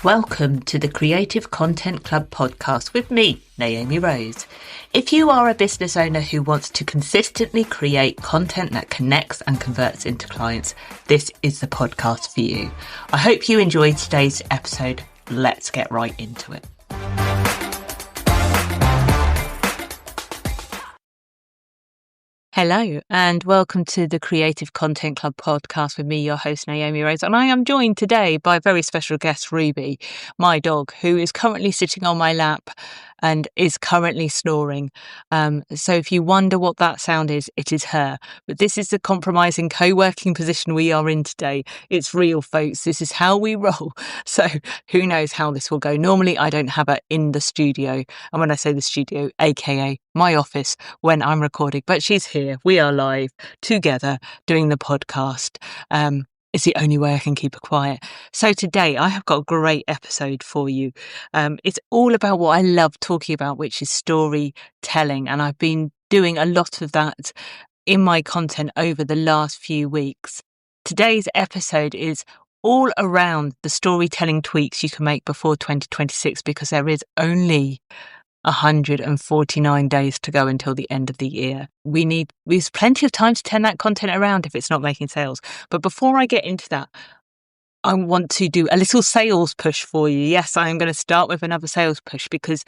Welcome to the Creative Content Club podcast with me, Naomi Rose. If you are a business owner who wants to consistently create content that connects and converts into clients, this is the podcast for you. I hope you enjoyed today's episode. Let's get right into it. Hello and welcome to the Creative Content Club podcast with me, your host Naomi Rose, and I am joined today by a very special guest, Ruby, my dog, who is currently sitting on my lap and is currently snoring. So if you wonder what that sound is, it is her. But this is the compromising co-working position we are in today. It's real, folks. This is how we roll. So who knows how this will go. Normally, I don't have her in the studio. And when I say the studio, aka my office, when I'm recording, but she's here. We are live together doing the podcast. It's the only way I can keep her quiet. So today I have got a great episode for you. It's all about what I love talking about, which is storytelling. And I've been doing a lot of that in my content over the last few weeks. Today's episode is all around the storytelling tweaks you can make before 2026, because there is only 149 days to go until the end of the year. We've plenty of time to turn that content around if it's not making sales. But before I get into that, I want to do a little sales push for you. Yes, I am going to start with another sales push because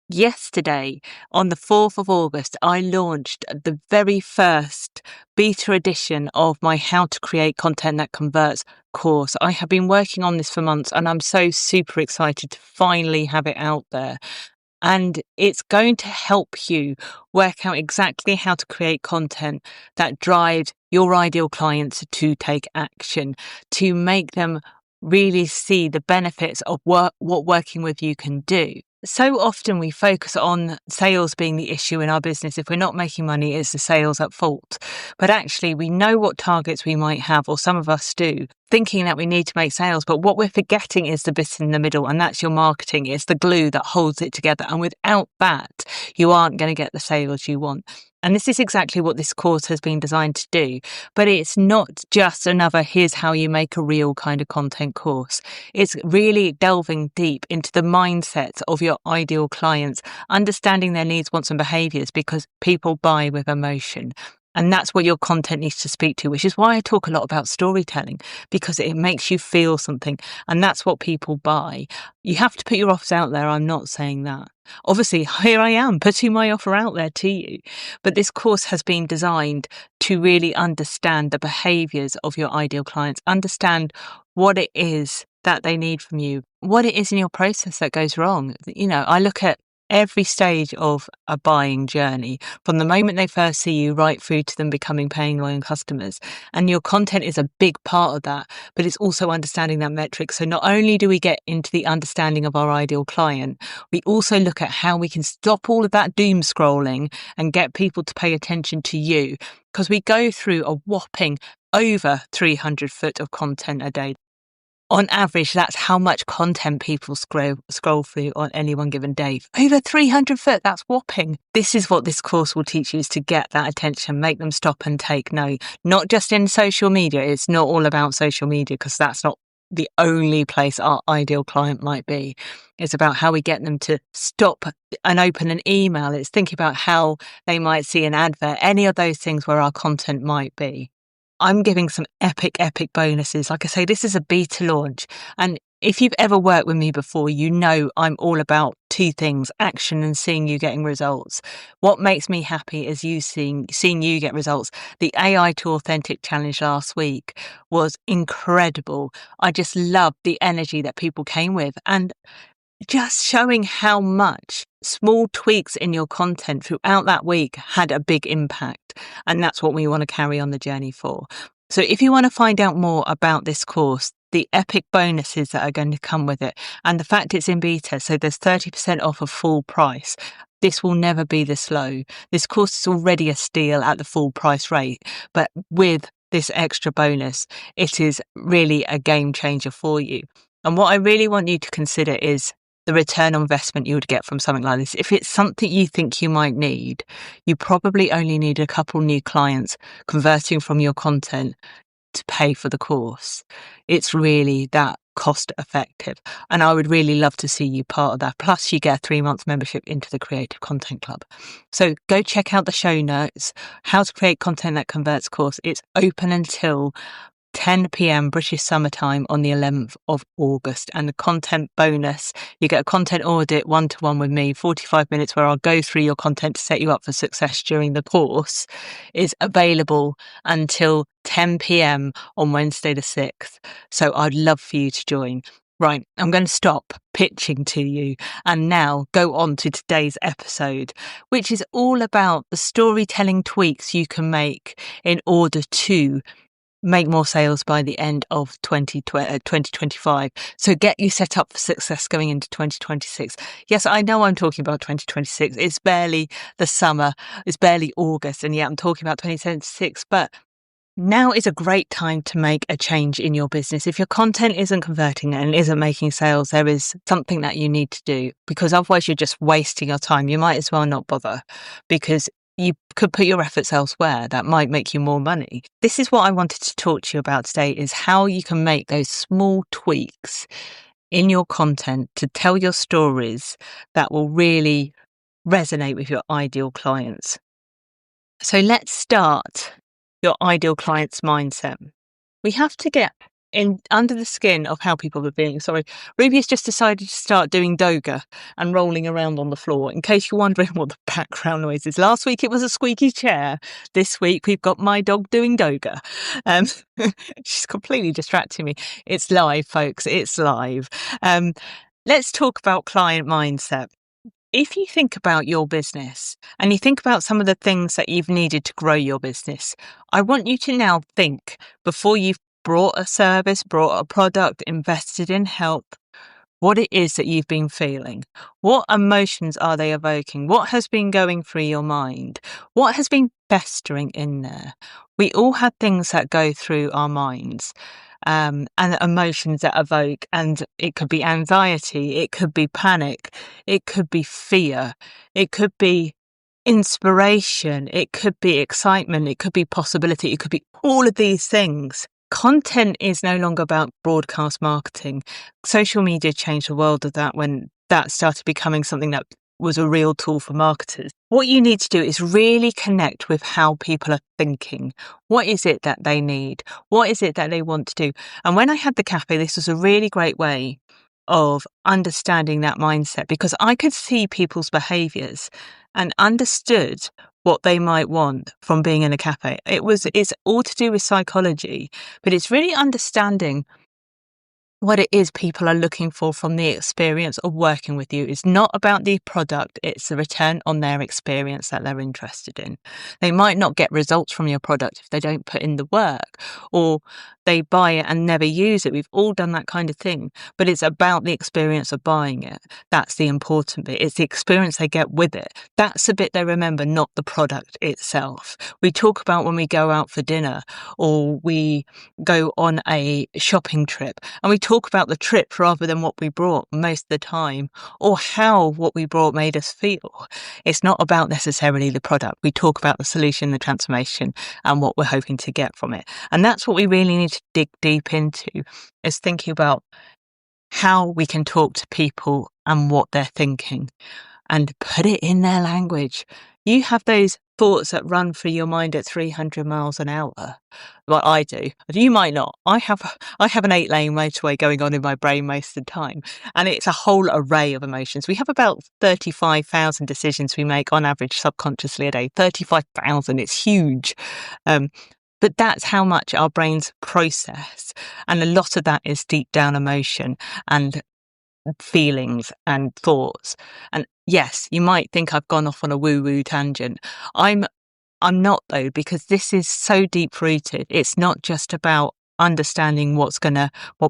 yesterday, on the 4th of August, I launched the very first beta edition of my How to Create Content That Converts course. I have been working on this for months and I'm so super excited to finally have it out there. And it's going to help you work out exactly how to create content that drives your ideal clients to take action, to make them really see the benefits of what working with you can do. So often we focus on sales being the issue in our business. If we're not making money, is the sales at fault? But actually, we know what targets we might have, or some of us do, thinking that we need to make sales. But what we're forgetting is the bit in the middle, and that's your marketing. It's the glue that holds it together. And without that, you aren't going to get the sales you want. And this is exactly what this course has been designed to do. But it's not just another here's how you make a real kind of content course. It's really delving deep into the mindsets of your ideal clients, understanding their needs, wants and behaviors, because people buy with emotion. And that's what your content needs to speak to, which is why I talk a lot about storytelling, because it makes you feel something. And that's what people buy. You have to put your offers out there. I'm not saying that. Obviously, here I am putting my offer out there to you. But this course has been designed to really understand the behaviors of your ideal clients, understand what it is that they need from you, what it is in your process that goes wrong. You know, I look at every stage of a buying journey, from the moment they first see you right through to them becoming paying loyal customers. And your content is a big part of that, but it's also understanding that metric. So not only do we get into the understanding of our ideal client, we also look at how we can stop all of that doom scrolling and get people to pay attention to you, because we go through a whopping over 300 foot of content a day. On average, that's how much content people scroll through on any one given day. Over 300 foot, that's whopping. This is what this course will teach you, is to get that attention, make them stop and take note. Not just in social media. It's not all about social media, because that's not the only place our ideal client might be. It's about how we get them to stop and open an email. It's thinking about how they might see an advert, any of those things where our content might be. I'm giving some epic bonuses. Like I say, this is a beta launch. And if you've ever worked with me before, you know I'm all about two things: action and seeing you getting results. What makes me happy is seeing you get results. The AI to Authentic Challenge last week was incredible. I just loved the energy that people came with, and just showing how much small tweaks in your content throughout that week had a big impact. And that's what we want to carry on the journey for. So if you want to find out more about this course, the epic bonuses that are going to come with it, and the fact it's in beta, so there's 30% off of full price. This will never be this low. This course is already a steal at the full price rate, but with this extra bonus, it is really a game changer for you. And what I really want you to consider is the return on investment you would get from something like this. If it's something you think you might need, you probably only need a couple new clients converting from your content to pay for the course. It's really that cost effective. And I would really love to see you part of that. Plus, you get a 3-month membership into the Creative Content Club. So go check out the show notes, How to Create Content That Converts course. It's open until 10 p.m. British summertime on the 11th of August. And the content bonus, you get a content audit 1-to-1 with me, 45 minutes where I'll go through your content to set you up for success during the course, is available until 10 p.m. on Wednesday the 6th. So I'd love for you to join. Right, I'm going to stop pitching to you and now go on to today's episode, which is all about the storytelling tweaks you can make in order to make more sales by the end of 2025. So get you set up for success going into 2026. Yes, I know I'm talking about 2026. It's barely the summer. It's barely August. And yeah, I'm talking about 2026. But now is a great time to make a change in your business. If your content isn't converting and isn't making sales, there is something that you need to do, because otherwise you're just wasting your time. You might as well not bother, because you could put your efforts elsewhere that might make you more money. This is what I wanted to talk to you about today, is how you can make those small tweaks in your content to tell your stories that will really resonate with your ideal clients. So let's start your ideal client's mindset. We have to get in under the skin of how people are feeling. Sorry, Ruby has just decided to start doing yoga and rolling around on the floor, in case you're wondering what the background noise is. Last week it was a squeaky chair. This week we've got my dog doing yoga. She's completely distracting me. It's live, folks. It's live. Let's talk about client mindset. If you think about your business and you think about some of the things that you've needed to grow your business, I want you to now think, before you've brought a service, brought a product, invested in help, what it is that you've been feeling. What emotions are they evoking? What has been going through your mind? What has been festering in there? We all have things that go through our minds. And emotions that evoke, and it could be anxiety, it could be panic, it could be fear, it could be inspiration, it could be excitement, it could be possibility, it could be all of these things. Content is no longer about broadcast marketing. Social media changed the world of that when that started becoming something that was a real tool for marketers. What you need to do is really connect with how people are thinking. What is it that they need? What is it that they want to do? And when I had the cafe, this was a really great way of understanding that mindset, because I could see people's behaviors and understood what they might want from being in a cafe. It's all to do with psychology, but it's really understanding what it is people are looking for from the experience of working with you. It's not about the product, it's the return on their experience that they're interested in. They might not get results from your product if they don't put in the work, or they buy it and never use it. We've all done that kind of thing, but it's about the experience of buying it. That's the important bit. It's the experience they get with it. That's the bit they remember, not the product itself. We talk about when we go out for dinner or we go on a shopping trip, and we talk about the trip rather than what we brought most of the time, or how what we brought made us feel. It's not about necessarily the product. We talk about the solution, the transformation, and what we're hoping to get from it. And that's what we really need to dig deep into, is thinking about how we can talk to people and what they're thinking and put it in their language. You have those thoughts that run through your mind at 300 miles an hour. Well, I do. You might not. I have an 8-lane motorway going on in my brain most of the time, and it's a whole array of emotions. We have about 35,000 decisions we make on average subconsciously a day. 35,000. It's huge. But that's how much our brains process. And a lot of that is deep down emotion and feelings and thoughts. And yes, you might think I've gone off on a woo-woo tangent. I'm not, though, because this is so deep rooted. It's not just about understanding what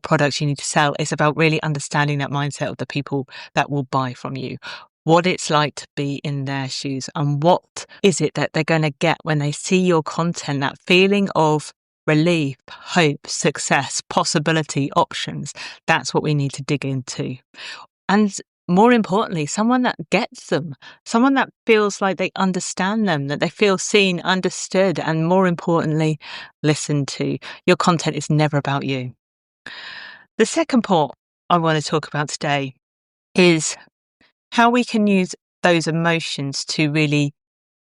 products you need to sell. It's about really understanding that mindset of the people that will buy from you, what it's like to be in their shoes, and what is it that they're going to get when they see your content, that feeling of relief, hope, success, possibility, options. That's what we need to dig into. And more importantly, someone that gets them, someone that feels like they understand them, that they feel seen, understood, and more importantly, listened to. Your content is never about you. The second part I want to talk about today is how we can use those emotions to really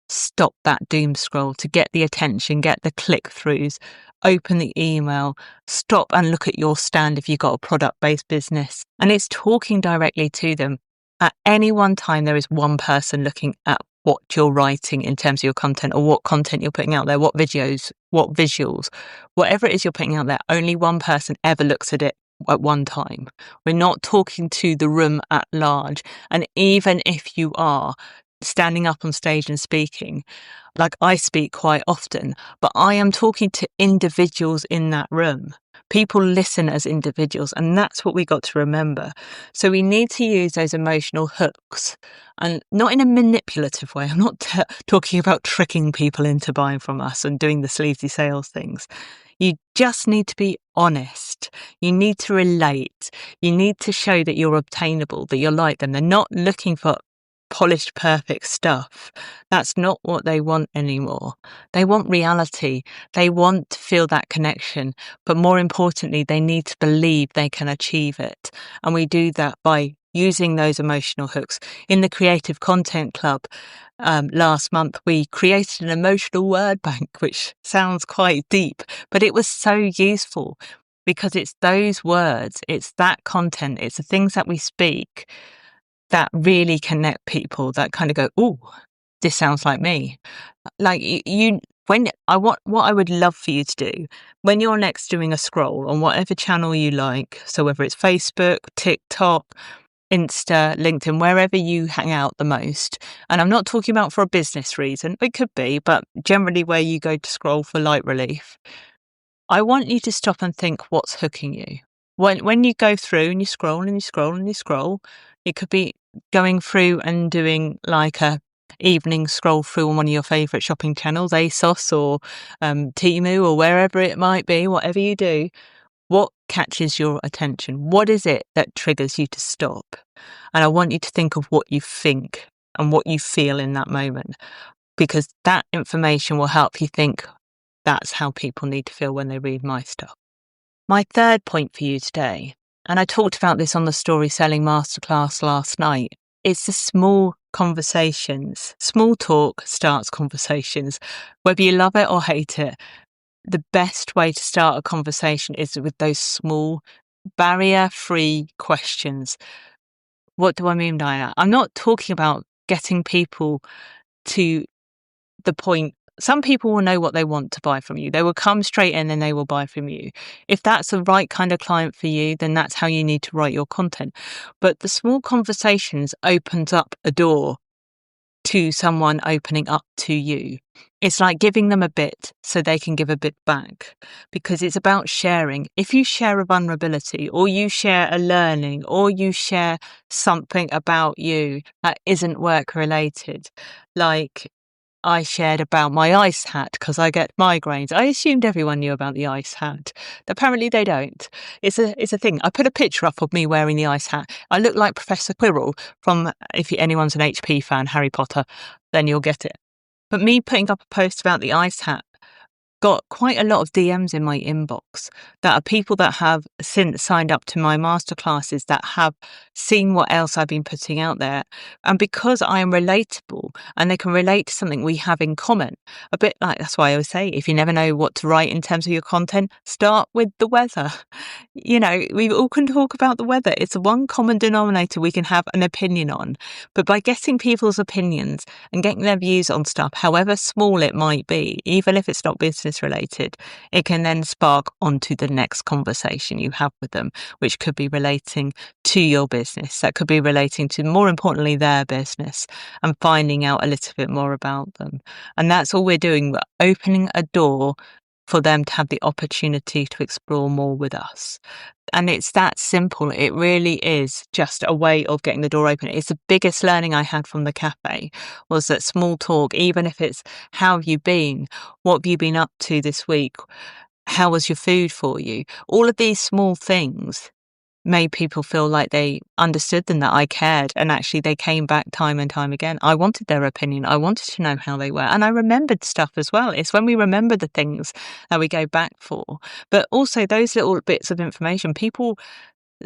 stop that doom scroll, to get the attention, get the click throughs, open the email, stop and look at your stand if you've got a product based business. And it's talking directly to them. At any one time, there is one person looking at what you're writing in terms of your content, or what content you're putting out there, what videos, what visuals, whatever it is you're putting out there. Only one person ever looks at it at one time. We're not talking to the room at large. And even if you are standing up on stage and speaking, like I speak quite often, but I am talking to individuals in that room. People listen as individuals, and that's what we got to remember. So we need to use those emotional hooks, and not in a manipulative way. I'm not talking about tricking people into buying from us and doing the sleazy sales things. You just need to be honest. You need to relate. You need to show that you're obtainable, that you're like them. They're not looking for polished, perfect stuff. That's not what they want anymore. They want reality. They want to feel that connection. But more importantly, they need to believe they can achieve it. And we do that by using those emotional hooks. In the Creative Content Club last month, we created an emotional word bank, which sounds quite deep, but it was so useful because it's those words, it's that content, it's the things that we speak that really connect people, that kind of go, oh, this sounds like me. Like what I would love for you to do when you're next doing a scroll on whatever channel you like, so whether it's Facebook, TikTok, Insta, LinkedIn, wherever you hang out the most. And I'm not talking about for a business reason, it could be, but generally where you go to scroll for light relief. I want you to stop and think, what's hooking you? When you go through and you scroll and you scroll and you scroll, it could be going through and doing like a evening scroll through on one of your favorite shopping channels, ASOS or Temu or wherever it might be, whatever you do. What catches your attention? What is it that triggers you to stop? And I want you to think of what you think and what you feel in that moment, because that information will help you think that's how people need to feel when they read my stuff. My third point for you today, and I talked about this on the Story Selling Masterclass last night, it's the small conversations. Small talk starts conversations. Whether you love it or hate it, the best way to start a conversation is with those small, barrier-free questions. What do I mean by that? I'm not talking about getting people to the point. Some people will know what they want to buy from you. They will come straight in and they will buy from you. If that's the right kind of client for you, then that's how you need to write your content. But the small conversations opens up a door to someone opening up to you. It's like giving them a bit so they can give a bit back, because it's about sharing. If you share a vulnerability, or you share a learning, or you share something about you that isn't work related, like I shared about my ice hat because I get migraines. I assumed everyone knew about the ice hat. Apparently they don't. It's a thing. I put a picture up of me wearing the ice hat. I look like Professor Quirrell from, if anyone's an HP fan, Harry Potter, then you'll get it. But me putting up a post about the ice hat got quite a lot of DMs in my inbox that are people that have since signed up to my masterclasses, that have seen what else I've been putting out there. And because I am relatable and they can relate to something we have in common, a bit like, that's why I always say, if you never know what to write in terms of your content, start with the weather. You know, we all can talk about the weather. It's one common denominator we can have an opinion on. But by getting people's opinions and getting their views on stuff, however small it might be, even if it's not business related, it can then spark onto the next conversation you have with them, which could be relating to your business. That could be relating to, more importantly, their business, and finding out a little bit more about them. And that's all we're doing. We're opening a door for them to have the opportunity to explore more with us. And it's that simple. It really is just a way of getting the door open. It's the biggest learning I had from the cafe, was that small talk, even if it's, how have you been? What have you been up to this week? How was your food for you? All of these small things made people feel like they understood them, that I cared. And actually they came back time and time again. I wanted their opinion. I wanted to know how they were. And I remembered stuff as well. It's when we remember the things that we go back for. But also those little bits of information, people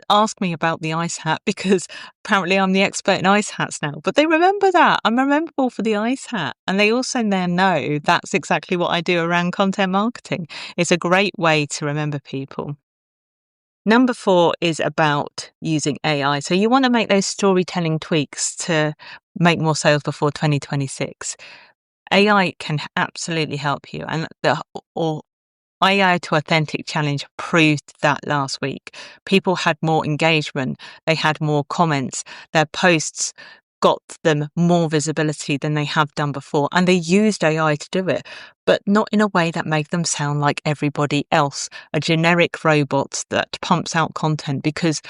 ask me about the ice hat because apparently I'm the expert in ice hats now, but they remember that. I'm memorable for the ice hat. And they also then know that's exactly what I do around content marketing. It's a great way to remember people. Number 4 is about using AI. So you want to make those storytelling tweaks to make more sales before 2026. AI can absolutely help you. And AI to Authentic Challenge proved that last week. People had more engagement. They had more comments. Their posts got them more visibility than they have done before. And they used AI to do it, but not in a way that made them sound like everybody else, a generic robot that pumps out content, because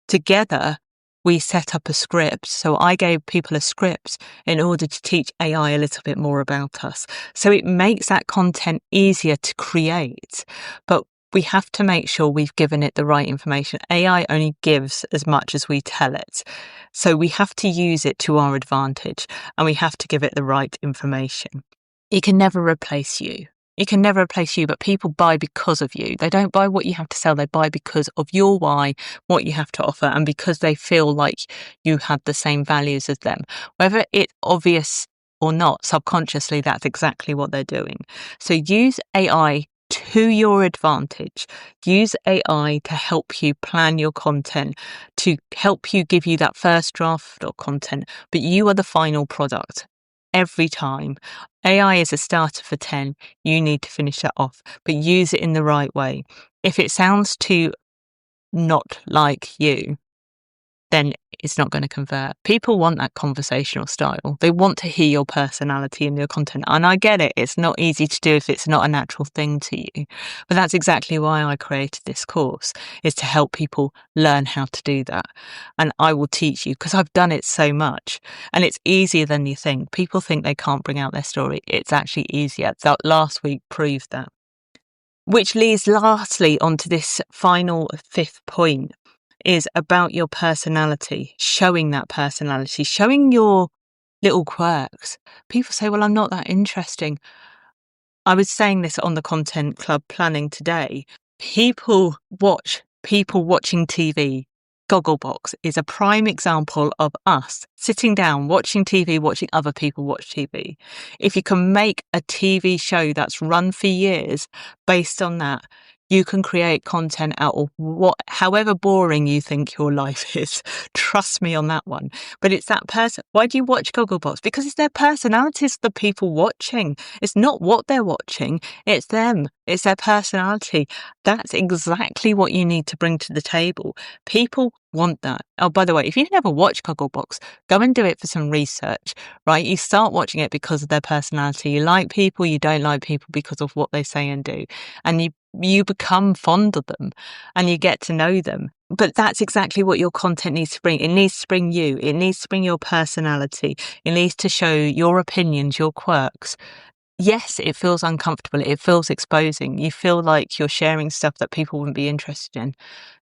together we set up a script. So I gave people a script in order to teach AI a little bit more about us. So it makes that content easier to create, but we have to make sure we've given it the right information. AI only gives as much as we tell it. So we have to use it to our advantage, and we have to give it the right information. It can never replace you. It can never replace you, but people buy because of you. They don't buy what you have to sell. They buy because of your why, what you have to offer, and because they feel like you have the same values as them. Whether it's obvious or not, subconsciously, that's exactly what they're doing. So use AI to your advantage. Use AI to help you plan your content, to help you give you that first draft of content, but you are the final product. Every time. AI is a starter for 10. You need to finish that off, but use it in the right way. If it sounds too not like you, then it's not going to convert. People want that conversational style. They want to hear your personality in your content. And I get it. It's not easy to do if it's not a natural thing to you. But that's exactly why I created this course, is to help people learn how to do that. And I will teach you because I've done it so much. And it's easier than you think. People think they can't bring out their story. It's actually easier. That last week proved that. Which leads lastly onto this final 5th point, is about your personality, showing that personality, showing your little quirks. People say, well, I'm not that interesting. I was saying this on the Content Club planning today. People watching TV. Gogglebox is a prime example of us sitting down, watching TV, watching other people watch TV. If you can make a TV show that's run for years based on that, you can create content out of however boring you think your life is. Trust me on that one. But it's that person. Why do you watch Gogglebox? Because it's their personalities, the people watching. It's not what they're watching. It's them. It's their personality. That's exactly what you need to bring to the table. People want that. Oh, by the way, if you've never watched Gogglebox, go and do it for some research, right? You start watching it because of their personality. You like people, you don't like people because of what they say and do. And you become fond of them and you get to know them. But that's exactly what your content needs to bring. It needs to bring you. It needs to bring your personality. It needs to show your opinions, your quirks. Yes, it feels uncomfortable. It feels exposing. You feel like you're sharing stuff that people wouldn't be interested in.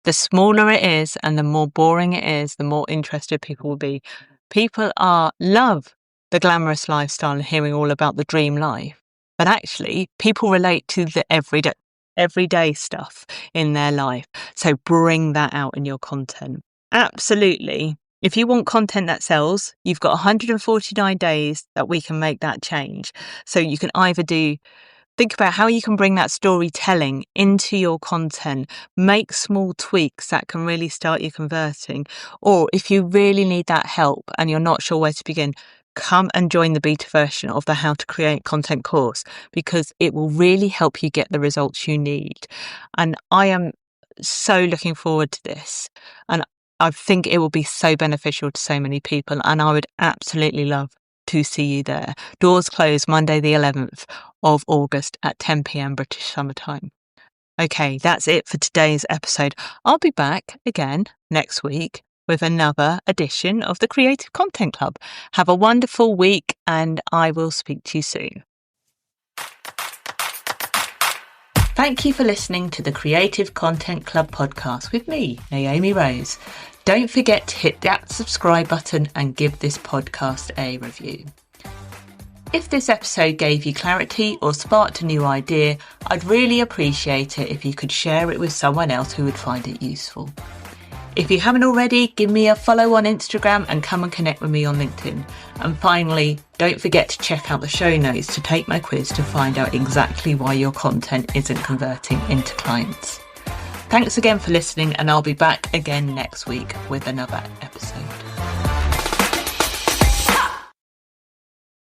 The smaller it is and the more boring it is, the more interested people will be. People love the glamorous lifestyle and hearing all about the dream life. But actually, people relate to the everyday stuff in their life. So bring that out in your content. Absolutely. If you want content that sells, you've got 149 days that we can make that change. So you can either think about how you can bring that storytelling into your content, make small tweaks that can really start you converting. Or if you really need that help and you're not sure where to begin, come and join the beta version of the How to Create Content course, because it will really help you get the results you need. And I am so looking forward to this. And I think it will be so beneficial to so many people. And I would absolutely love to see you there. Doors close Monday the 11th of August at 10 p.m. British Summer Time. Okay, that's it for today's episode. I'll be back again next week with another edition of the Creative Content Club. Have a wonderful week and I will speak to you soon. Thank you for listening to the Creative Content Club podcast with me, Naomi Rose. Don't forget to hit that subscribe button and give this podcast a review. If this episode gave you clarity or sparked a new idea, I'd really appreciate it if you could share it with someone else who would find it useful. If you haven't already, give me a follow on Instagram and come and connect with me on LinkedIn. And finally, don't forget to check out the show notes to take my quiz to find out exactly why your content isn't converting into clients. Thanks again for listening, and I'll be back again next week with another episode.